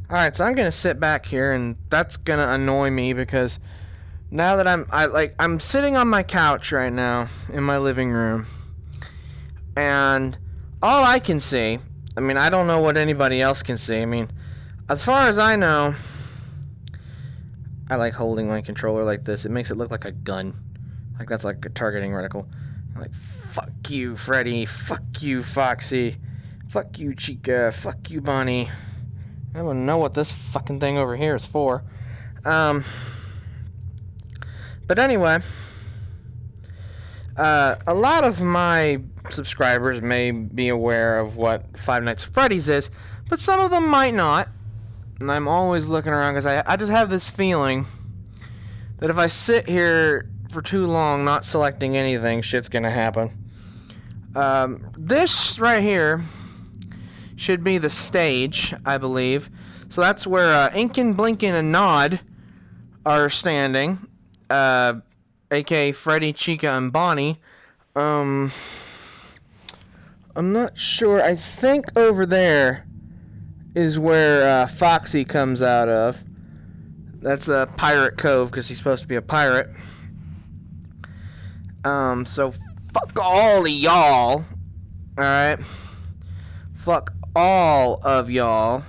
Alright, so I'm gonna sit back here, and that's gonna annoy me because now that I'm sitting on my couch right now in my living room, and all I can see, I mean, I don't know what anybody else can see. I mean, as far as I know, I like holding my controller like this. It makes it look like a gun. Like that's like a targeting reticle. Like, fuck you, Freddy. Fuck you, Foxy. Fuck you, Chica. Fuck you, Bonnie. I don't know what this fucking thing over here is for. But anyway, a lot of my subscribers may be aware of what Five Nights at Freddy's is, but some of them might not. And I'm always looking around because I just have this feeling that if I sit here for too long not selecting anything, shit's gonna happen. This right here should be the stage, I believe. So that's where Inkin, Blinkin, and Nod are standing, aka Freddy, Chica, and Bonnie. I'm not sure. I think over there is where Foxy comes out of. That's a Pirate Cove because he's supposed to be a pirate. So fuck all of y'all. Alright? Fuck all of y'all.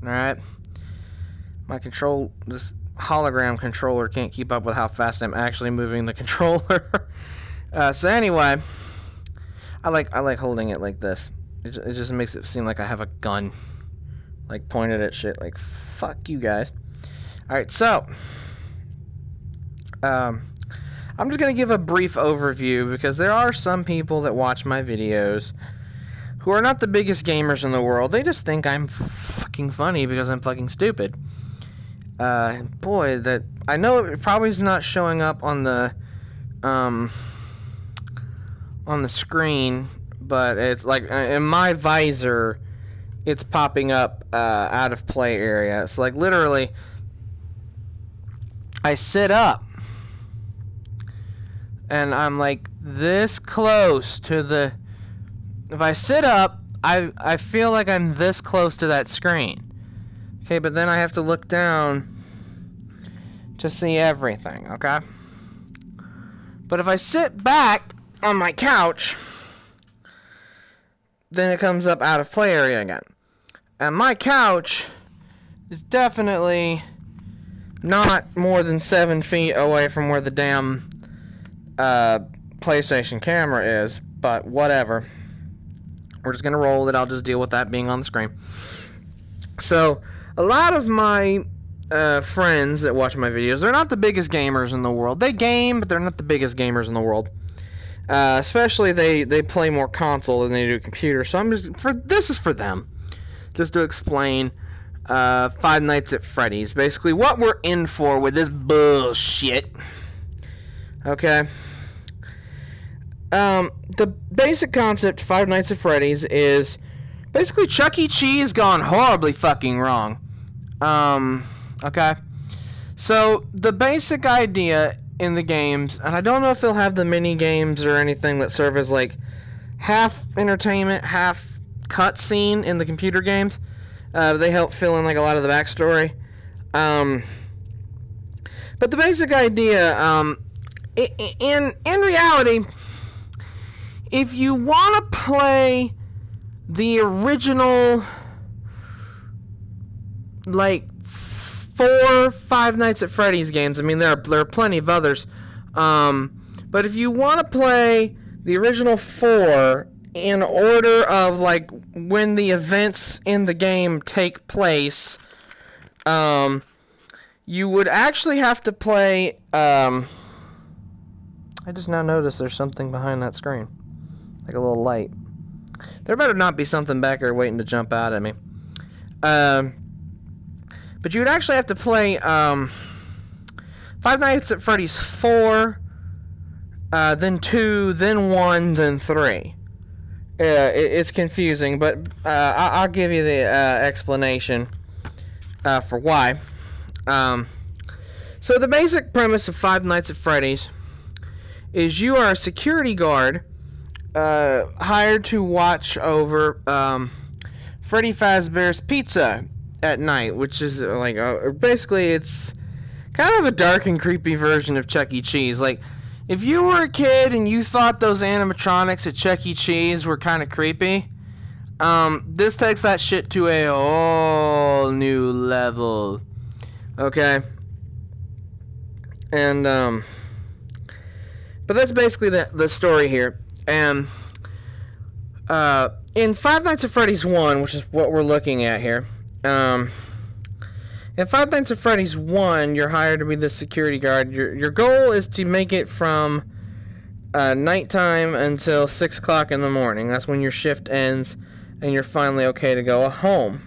Alright? This hologram controller can't keep up with how fast I'm actually moving the controller. So anyway, I like holding it like this. It just makes it seem like I have a gun, like pointed at shit. Like, fuck you guys. All right, so I'm just gonna give a brief overview because there are some people that watch my videos who are not the biggest gamers in the world. They just think I'm fucking funny because I'm fucking stupid. Boy, that I know it probably is not showing up on the screen, but it's like in my visor, it's popping up out of play area. It's like literally, I sit up, and I'm like this close to the. If I sit up, I feel like I'm this close to that screen. Okay, but then I have to look down to see everything, okay? But if I sit back on my couch, then it comes up out of play area again. And my couch is definitely not more than 7 feet away from where the damn PlayStation camera is, but whatever. We're just gonna roll with it. I'll just deal with that being on the screen. So, a lot of my friends that watch my videos, they're not the biggest gamers in the world. They game, but they're not the biggest gamers in the world. Especially they play more console than they do computer. So this is for them, just to explain Five Nights at Freddy's. Basically, what we're in for with this bullshit. Okay. The basic concept of Five Nights at Freddy's is basically Chuck E. Cheese gone horribly fucking wrong. Okay. So the basic idea in the games, and I don't know if they'll have the mini games or anything that serve as like half entertainment, half cutscene in the computer games. They help fill in like a lot of the backstory. But the basic idea, in reality, if you want to play the original, like 4 Five Nights at Freddy's games, I mean there are plenty of others, but if you want to play the original 4 in order of like when the events in the game take place, you would actually have to play. I just now noticed there's something behind that screen, like a little light. There better not be something back there waiting to jump out at me. But you would actually have to play Five Nights at Freddy's 4, then 2, then 1, then 3. It's confusing, but I'll give you the explanation for why. So the basic premise of Five Nights at Freddy's is you are a security guard hired to watch over Freddy Fazbear's Pizza at night, which is like basically it's kind of a dark and creepy version of Chuck E. Cheese. Like, if you were a kid and you thought those animatronics at Chuck E. Cheese were kind of creepy, this takes that shit to a whole new level. Okay? And, but that's basically the story here. And, in Five Nights at Freddy's 1, which is what we're looking at here, in Five Nights at Freddy's 1, you're hired to be the security guard. Your goal is to make it from nighttime until 6 o'clock in the morning. That's when your shift ends, and you're finally okay to go home.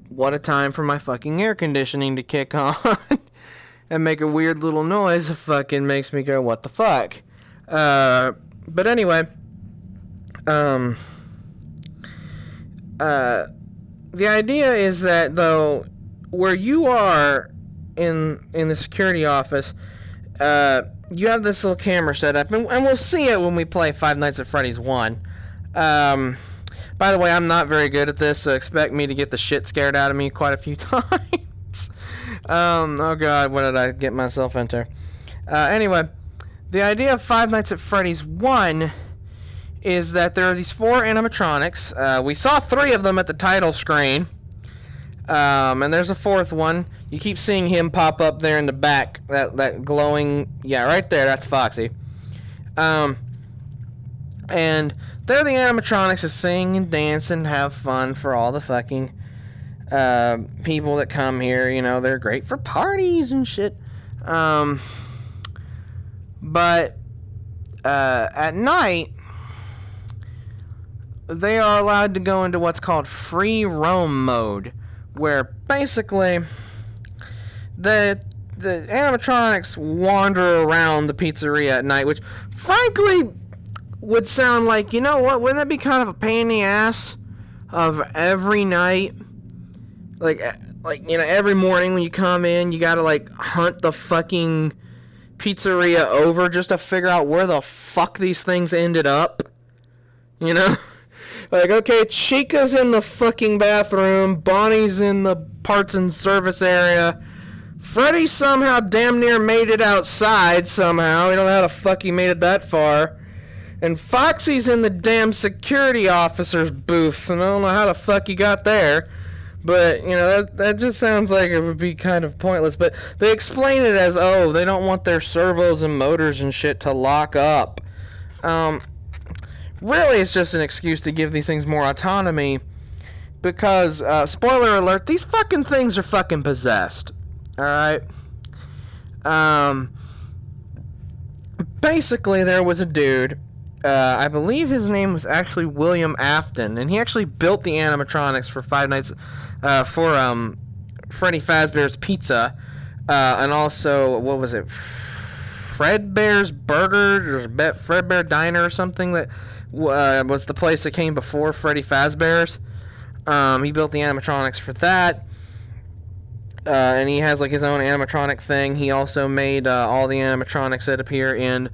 What a time for my fucking air conditioning to kick on and make a weird little noise that fucking makes me go, what the fuck? But anyway, the idea is that, though, where you are in the security office, you have this little camera set up, and we'll see it when we play Five Nights at Freddy's 1. By the way, I'm not very good at this, so expect me to get the shit scared out of me quite a few times. Oh god, what did I get myself into? Anyway, the idea of Five Nights at Freddy's 1 is that there are these 4 animatronics. We saw 3 of them at the title screen. And there's a 4th one. You keep seeing him pop up there in the back. That glowing... Yeah, right there. That's Foxy. And they're the animatronics that sing and dance and have fun for all the fucking people that come here. You know, they're great for parties and shit. But at night, they are allowed to go into what's called free roam mode, where basically the animatronics wander around the pizzeria at night, which frankly would sound like, you know what, wouldn't that be kind of a pain in the ass of every night? Like you know, every morning when you come in, you gotta like hunt the fucking pizzeria over just to figure out where the fuck these things ended up, you know? Like, okay, Chica's in the fucking bathroom, Bonnie's in the parts and service area, Freddy somehow damn near made it outside somehow, we don't know how the fuck he made it that far, and Foxy's in the damn security officer's booth, and I don't know how the fuck he got there, but, you know, that just sounds like it would be kind of pointless, but they explain it as, oh, they don't want their servos and motors and shit to lock up. Really, it's just an excuse to give these things more autonomy, because, spoiler alert, these fucking things are fucking possessed, alright? Basically, there was a dude, I believe his name was actually William Afton, and he actually built the animatronics for Five Nights, for Freddy Fazbear's Pizza, and also, what was it, Fredbear's Burger, or Fredbear Diner or something, that was the place that came before Freddy Fazbear's. He built the animatronics for that, and he has like his own animatronic thing. He also made all the animatronics that appear in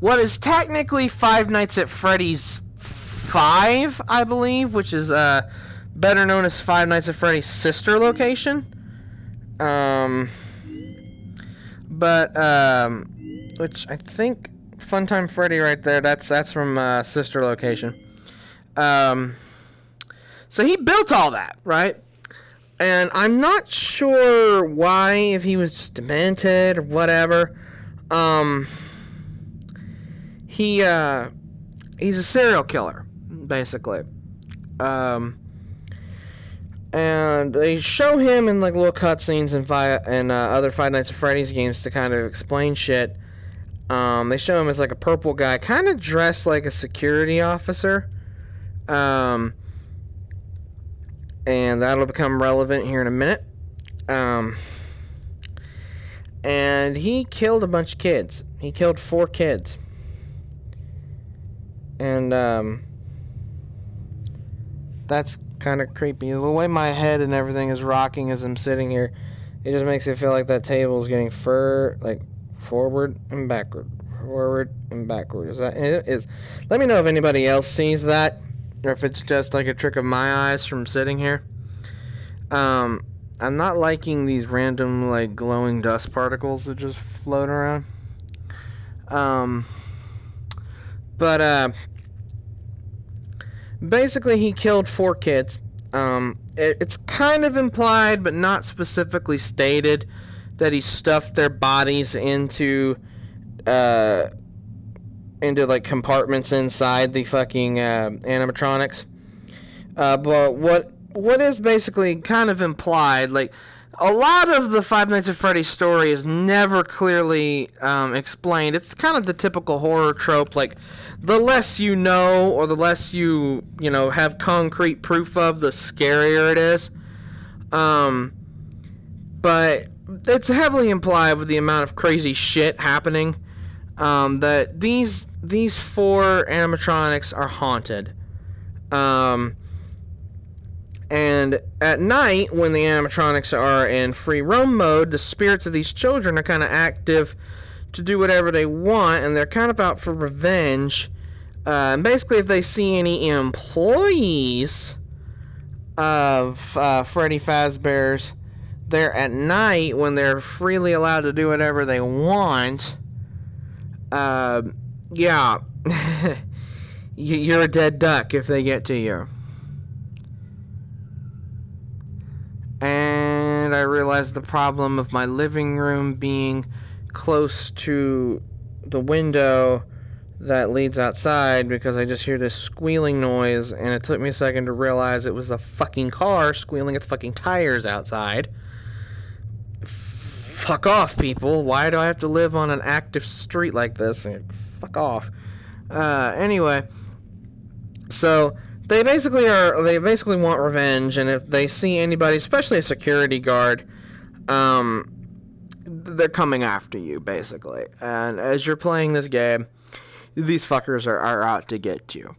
what is technically Five Nights at Freddy's 5, I believe, which is better known as Five Nights at Freddy's sister location. Which I think Funtime Freddy right there, that's from sister location. So he built all that, right? And I'm not sure why, if he was just demented or whatever. He's a serial killer, basically. And they show him in like little cutscenes and other Five Nights at Freddy's games to kind of explain shit. They show him as like a purple guy, kind of dressed like a security officer. And that'll become relevant here in a minute. And he killed a bunch of kids. He killed 4 kids. And that's kind of creepy. The way my head and everything is rocking as I'm sitting here, it just makes it feel like that table is getting forward and backward, forward and backward. Let me know if anybody else sees that. or if it's just like a trick of my eyes from sitting here. I'm not liking these random like glowing dust particles that just float around. But basically he killed 4 kids. It's kind of implied, but not specifically stated, that he stuffed their bodies into like compartments inside the fucking animatronics. But what is basically kind of implied, like a lot of the Five Nights at Freddy's story is never clearly explained. It's kind of the typical horror trope, like the less you know or the less you have concrete proof of, the scarier it is. But it's heavily implied with the amount of crazy shit happening that these 4 animatronics are haunted. And at night, when the animatronics are in free roam mode, the spirits of these children are kind of active to do whatever they want, and they're kind of out for revenge. And basically, if they see any employees of Freddy Fazbear's there at night, when they're freely allowed to do whatever they want, yeah, you're a dead duck if they get to you. And I realized the problem of my living room being close to the window that leads outside, because I just hear this squealing noise, and it took me a second to realize it was a fucking car squealing its fucking tires outside. Fuck off, people. Why do I have to live on an active street like this? Fuck off. Anyway, so they basically want revenge, and if they see anybody, especially a security guard, they're coming after you, basically. And as you're playing this game, these fuckers are out to get you.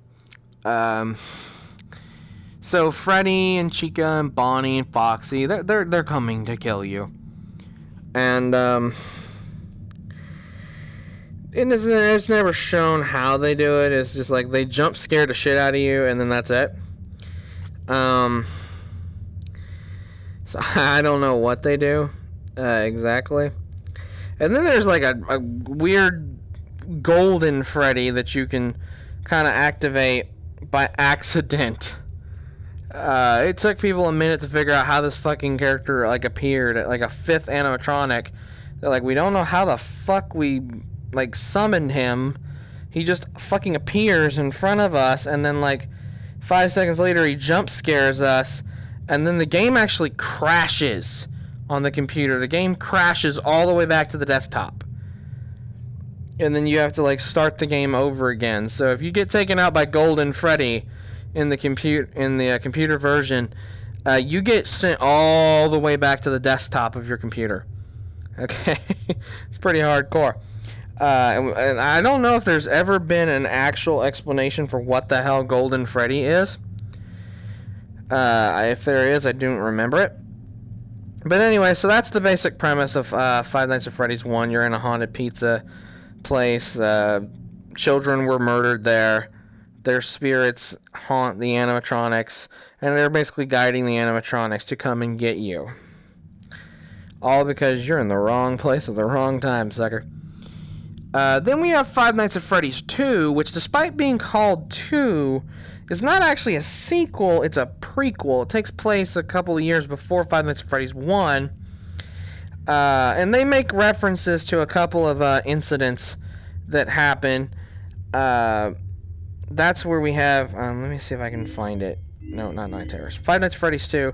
So Freddy and Chica and Bonnie and Foxy, they're coming to kill you. And it's never shown how they do it. It's just like they jump scare the shit out of you, and then that's it. So I don't know what they do exactly. And then there's like a weird golden Freddy that you can kind of activate by accident. It took people a minute to figure out how this fucking character like appeared, like a 5th animatronic. They're like, we don't know how the fuck we like summoned him. He just fucking appears in front of us, and then like 5 seconds later he jump scares us, and then the game actually crashes on the computer. The game crashes all the way back to the desktop, and then you have to like start the game over again. So if you get taken out by Golden Freddy in the computer version, you get sent all the way back to the desktop of your computer. Okay, it's pretty hardcore. And I don't know if there's ever been an actual explanation for what the hell Golden Freddy is. If there is, I don't remember it. But anyway, so that's the basic premise of Five Nights at Freddy's 1. You're in a haunted pizza place. Children were murdered there. Their spirits haunt the animatronics, and they're basically guiding the animatronics to come and get you. All because you're in the wrong place at the wrong time, sucker. Then we have Five Nights at Freddy's 2, which, despite being called 2, is not actually a sequel, it's a prequel. It takes place a couple of years before Five Nights at Freddy's 1. And they make references to a couple of incidents that happen. That's where we have... let me see if I can find it. No, not Night Terrors. Five Nights at Freddy's 2.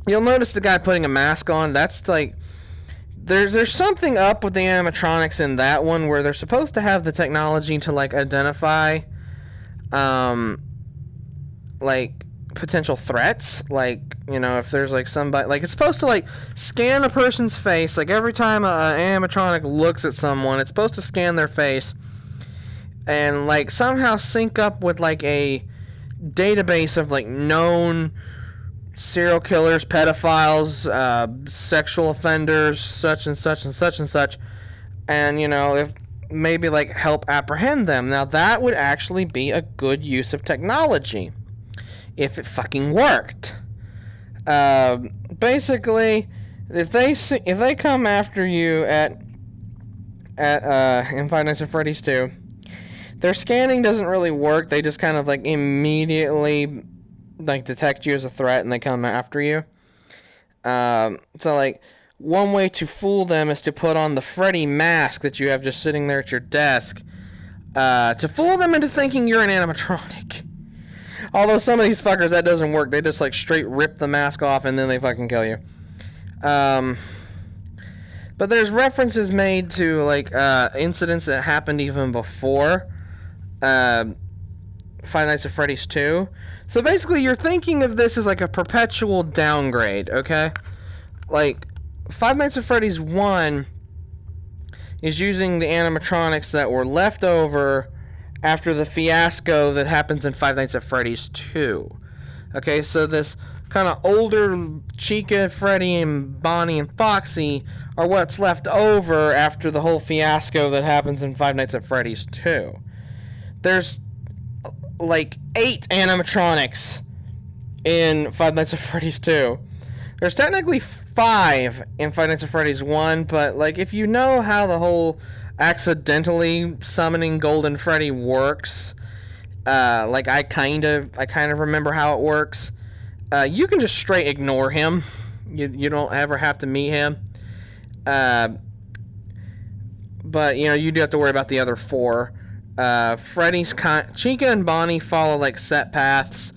You'll notice the guy putting a mask on. That's like... There's something up with the animatronics in that one where they're supposed to have the technology to like identify like potential threats, like, you know, if there's like somebody, like it's supposed to like scan a person's face, like every time an animatronic looks at someone, it's supposed to scan their face and like somehow sync up with like a database of like known serial killers, pedophiles, sexual offenders, such and such and such and such. And, you know, if maybe like help apprehend them. Now that would actually be a good use of technology if it fucking worked. Basically, if they come after you in Five Nights at Freddy's 2, their scanning doesn't really work. They just kind of like immediately like detect you as a threat and they come after you. So like one way to fool them is to put on the Freddy mask that you have just sitting there at your desk, to fool them into thinking you're an animatronic. Although some of these fuckers, that doesn't work. They just like straight rip the mask off and then they fucking kill you. But there's references made to like incidents that happened even before Five Nights at Freddy's 2. So basically you're thinking of this as like a perpetual downgrade, okay? Like Five Nights at Freddy's 1 is using the animatronics that were left over after the fiasco that happens in Five Nights at Freddy's 2. Okay, so this kind of older Chica, Freddy, and Bonnie and Foxy are what's left over after the whole fiasco that happens in Five Nights at Freddy's 2. There's like 8 animatronics in Five Nights at Freddy's 2. There's technically 5 in Five Nights at Freddy's 1, but like if you know how the whole accidentally summoning Golden Freddy works, like I kind of remember how it works. You can just straight ignore him. You don't ever have to meet him. But you know, you do have to worry about the other 4. Freddy's Chica and Bonnie follow like set paths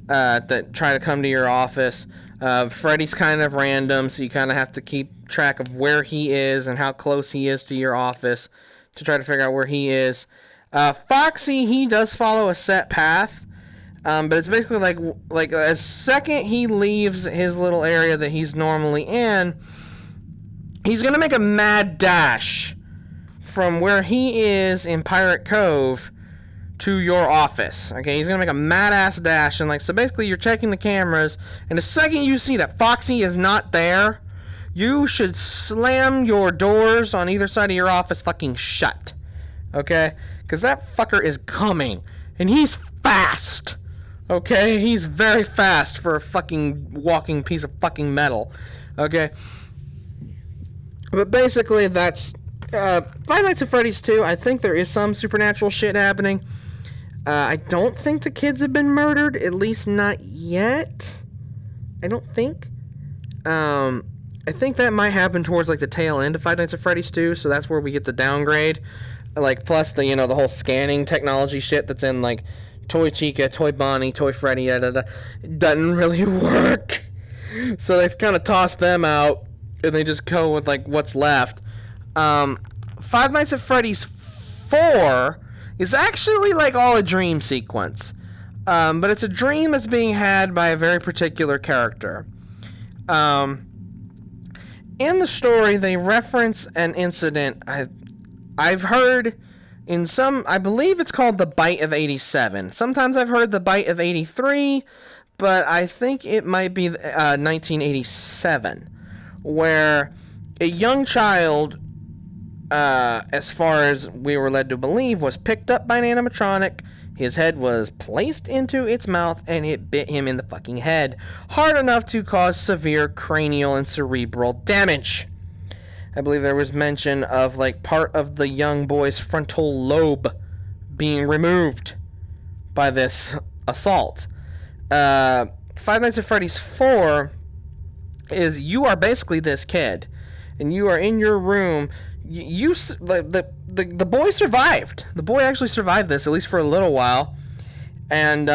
that try to come to your office. Freddy's kind of random, so you kind of have to keep track of where he is and how close he is to your office to try to figure out where he is. Foxy, he does follow a set path, but it's basically like as second he leaves his little area that he's normally in, he's gonna make a mad dash from where he is in Pirate Cove to your office. Okay, he's gonna make a mad-ass dash, and like, so basically you're checking the cameras, and the second you see that Foxy is not there, you should slam your doors on either side of your office fucking shut. Okay? Because that fucker is coming, and he's fast. Okay? He's very fast for a fucking walking piece of fucking metal. Okay? But basically, that's Five Nights at Freddy's 2. I think there is some supernatural shit happening. I don't think the kids have been murdered, at least not yet. I don't think. I think that might happen towards like the tail end of Five Nights at Freddy's 2, so that's where we get the downgrade. Like, plus the, you know, the whole scanning technology shit that's in like Toy Chica, Toy Bonnie, Toy Freddy, doesn't really work. So they've kind of tossed them out, and they just go with like what's left. Five Nights at Freddy's 4 is actually like all a dream sequence. But it's a dream that's being had by a very particular character. In the story, they reference an incident I've heard in some, I believe it's called the Bite of 87. Sometimes I've heard the Bite of 83, but I think it might be 1987, where a young child, as far as we were led to believe, was picked up by an animatronic. His head was placed into its mouth, and it bit him in the fucking head, hard enough to cause severe cranial and cerebral damage. I believe there was mention of like part of the young boy's frontal lobe being removed by this assault. Five Nights at Freddy's 4 is, you are basically this kid, and you are in your room. The boy survived. The boy actually survived this, at least for a little while. And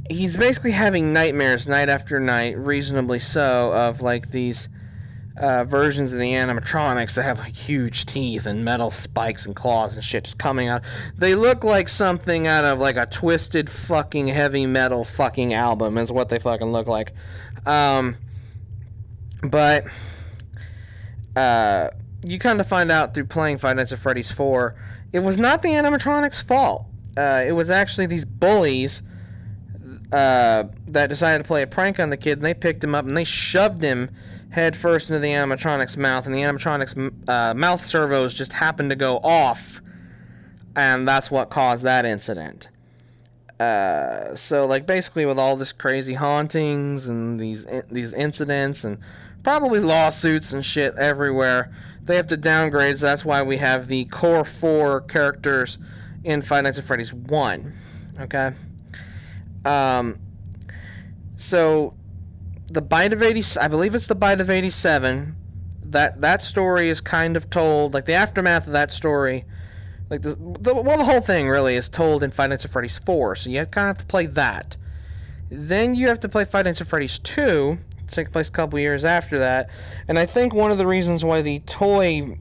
he's basically having nightmares night after night, reasonably so, of like these versions of the animatronics that have like huge teeth and metal spikes and claws and shit just coming out. They look like something out of like a twisted fucking heavy metal fucking album is what they fucking look like. But you kind of find out through playing Five Nights at Freddy's 4, it was not the animatronics' fault. It was actually these bullies that decided to play a prank on the kid, and they picked him up and they shoved him head first into the animatronic's mouth, and the animatronic's mouth servos just happened to go off, and that's what caused that incident. So like basically with all this crazy hauntings and these incidents and probably lawsuits and shit everywhere, they have to downgrade. So that's why we have the core 4 characters in Five Nights at Freddy's 1. Okay. So the Bite of 80, I believe it's the Bite of 87. That story is kind of told, like the aftermath of that story. Like the whole thing really is told in Five Nights at Freddy's 4, so you kind of have to play that. Then you have to play Five Nights at Freddy's 2, take place a couple years after that, and I think one of the reasons why the toy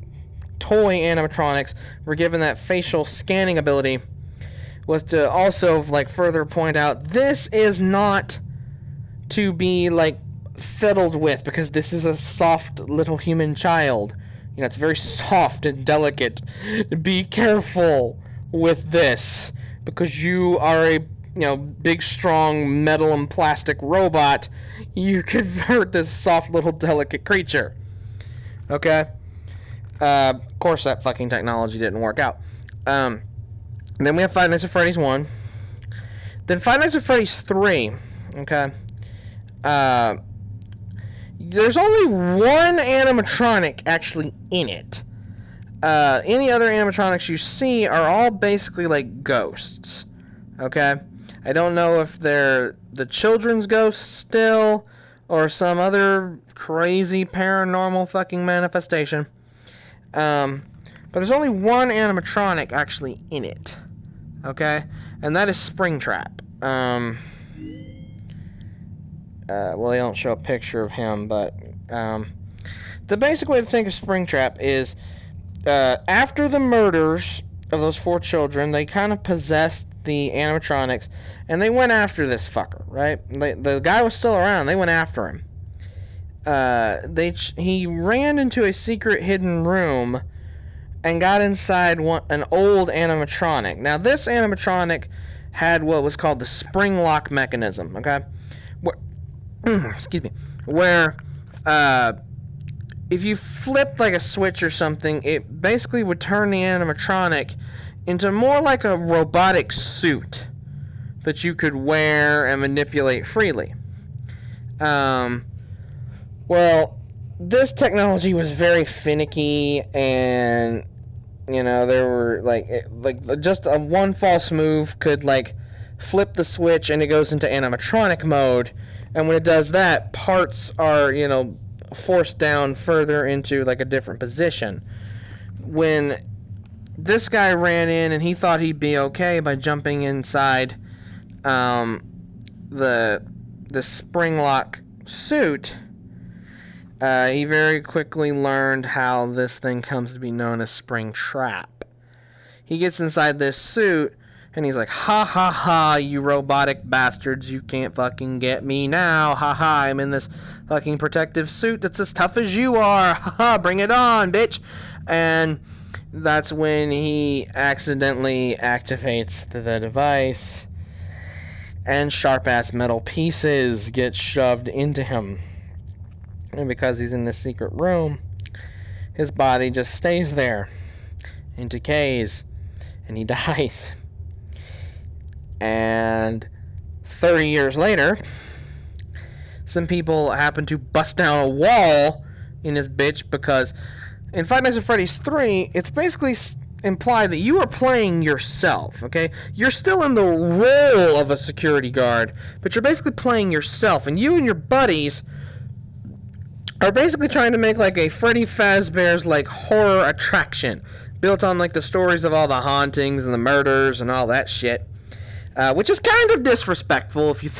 animatronics were given that facial scanning ability was to also like further point out this is not to be like fiddled with, because this is a soft little human child. You know, it's very soft and delicate. Be careful with this, because you are a, big, strong metal and plastic robot. You could hurt this soft little delicate creature. Okay? Of course, that fucking technology didn't work out. Then we have Five Nights at Freddy's 1. Then Five Nights at Freddy's 3. Okay? There's only one animatronic actually in it. Any other animatronics you see are all basically like ghosts. Okay? I don't know if they're the children's ghosts still, or some other crazy paranormal fucking manifestation. But there's only one animatronic actually in it. Okay? And that is Springtrap. Well, they don't show a picture of him, but the basic way to think of Springtrap is after the murders of those 4 children, they kind of possessed the animatronics, and they went after this fucker, right? The guy was still around. They went after him. He ran into a secret hidden room and got inside an old animatronic. Now, this animatronic had what was called the spring lock mechanism, okay? Excuse me, where if you flipped like a switch or something, it basically would turn the animatronic into more like a robotic suit that you could wear and manipulate freely. Well, this technology was very finicky, and there were like just a one false move could like flip the switch and it goes into animatronic mode. And when it does that, parts are, forced down further into, like, a different position. When this guy ran in and he thought he'd be okay by jumping inside the spring lock suit, he very quickly learned how this thing comes to be known as Springtrap. He gets inside this suit, and he's like, ha ha ha, you robotic bastards, you can't fucking get me now. Ha ha, I'm in this fucking protective suit that's as tough as you are. Ha ha, bring it on, bitch. And that's when he accidentally activates the device, and sharp-ass metal pieces get shoved into him. And because he's in this secret room, his body just stays there and decays, and he dies. And 30 years later, some people happen to bust down a wall in this bitch, because in Five Nights at Freddy's 3, it's basically implied that you are playing yourself, okay? You're still in the role of a security guard, but you're basically playing yourself, and you and your buddies are basically trying to make like a Freddy Fazbear's like horror attraction, built on like the stories of all the hauntings and the murders and all that shit. Which is kind of disrespectful if you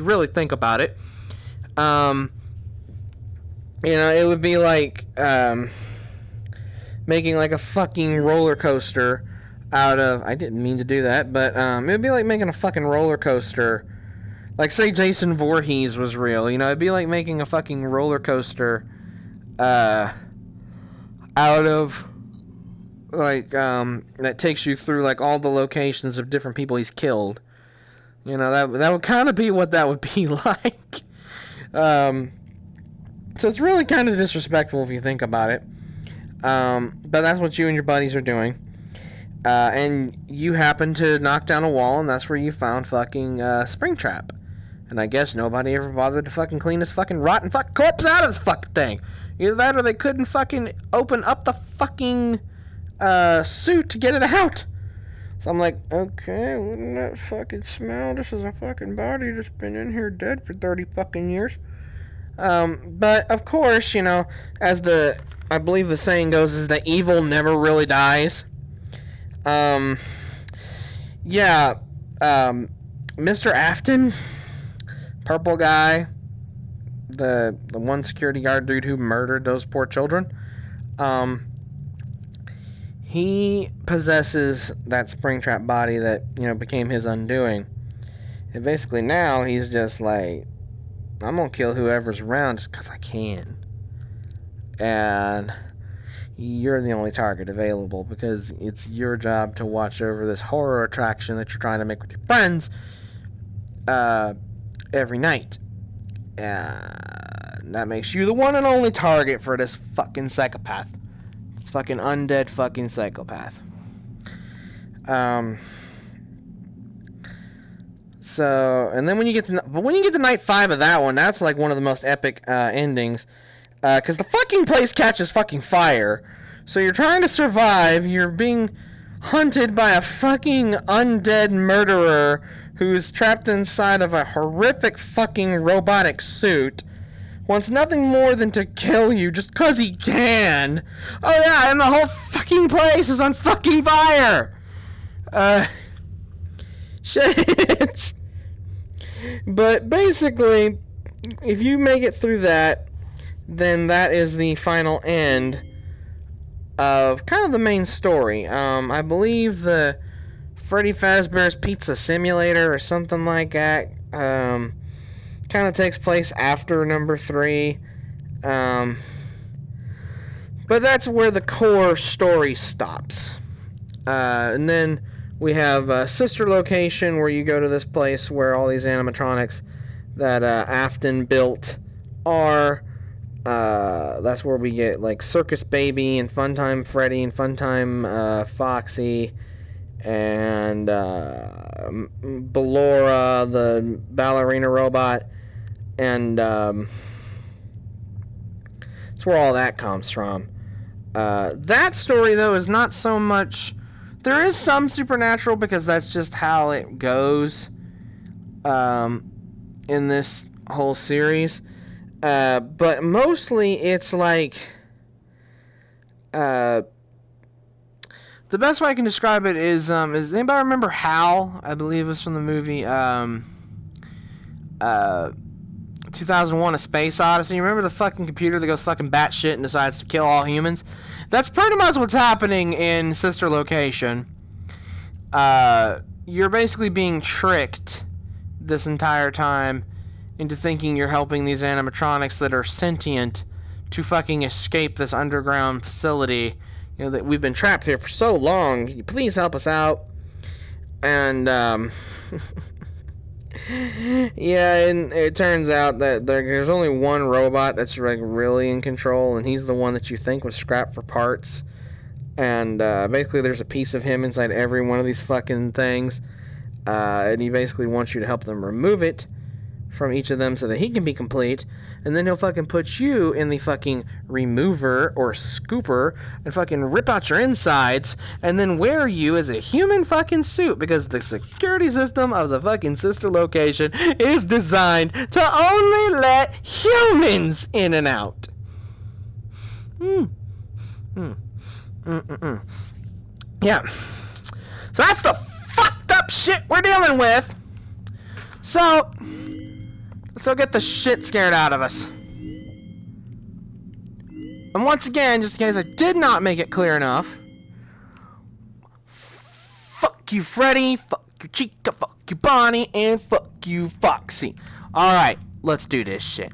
really think about it. It would be like making like a fucking roller coaster out of. I didn't mean to do that, but it would be like making a fucking roller coaster. Like, say Jason Voorhees was real. It'd be like making a fucking roller coaster out of. Like, that takes you through, like, all the locations of different people he's killed. That would kind of be what that would be like. So it's really kind of disrespectful if you think about it. But that's what you and your buddies are doing. And you happen to knock down a wall, and that's where you found fucking Springtrap. And I guess nobody ever bothered to fucking clean this fucking rotten fucking corpse out of this fucking thing. Either that or they couldn't fucking open up the fucking suit to get it out. So I'm like, okay, wouldn't that fucking smell? This is a fucking body that's been in here dead for 30 fucking years. But of course, you know, as I believe the saying goes, is that evil never really dies. Mr. Afton, purple guy, the one security guard dude who murdered those poor children, he possesses that Springtrap body that, you know, became his undoing. And basically now he's just like, I'm gonna kill whoever's around just because I can. And you're the only target available because it's your job to watch over this horror attraction that you're trying to make with your friends every night. That makes you the one and only target for this fucking psychopath. This fucking undead fucking psychopath. So, and then when you get to night 5 of that one, that's like one of the most epic endings. Because the fucking place catches fucking fire. So you're trying to survive. You're being hunted by a fucking undead murderer who's trapped inside of a horrific fucking robotic suit. Wants nothing more than to kill you just because he can. Oh yeah, and the whole fucking place is on fucking fire. Shit. But basically, if you make it through that, then that is the final end of kind of the main story. I believe the Freddy Fazbear's Pizza Simulator or something like that kind of takes place after number 3. But that's where the core story stops. And then we have a sister location where you go to this place where all these animatronics that Afton built are. That's where we get like Circus Baby and Funtime Freddy and Funtime Foxy and Ballora, the ballerina robot, and that's where all that comes from. That story though is not so much. There is some supernatural because that's just how it goes in this whole series. But mostly it's like, the best way I can describe it is anybody remember Hal? I believe it was from the movie, 2001 A Space Odyssey. You remember the fucking computer that goes fucking batshit and decides to kill all humans? That's pretty much what's happening in Sister Location. You're basically being tricked this entire time into thinking you're helping these animatronics that are sentient to fucking escape this underground facility. You know, that we've been trapped here for so long. Can you please help us out? And, yeah, and it turns out that there's only one robot that's like really in control, and he's the one that you think was scrapped for parts. And basically there's a piece of him inside every one of these fucking things. And he basically wants you to help them remove it from each of them so that he can be complete, and then he'll fucking put you in the fucking remover or scooper and fucking rip out your insides and then wear you as a human fucking suit, because the security system of the fucking Sister Location is designed to only let humans in and out. Yeah. So that's the fucked up shit we're dealing with. So let's go get the shit scared out of us. And once again, just in case I did not make it clear enough, fuck you, Freddy, fuck you, Chica, fuck you, Bonnie, and fuck you, Foxy. Alright, let's do this shit.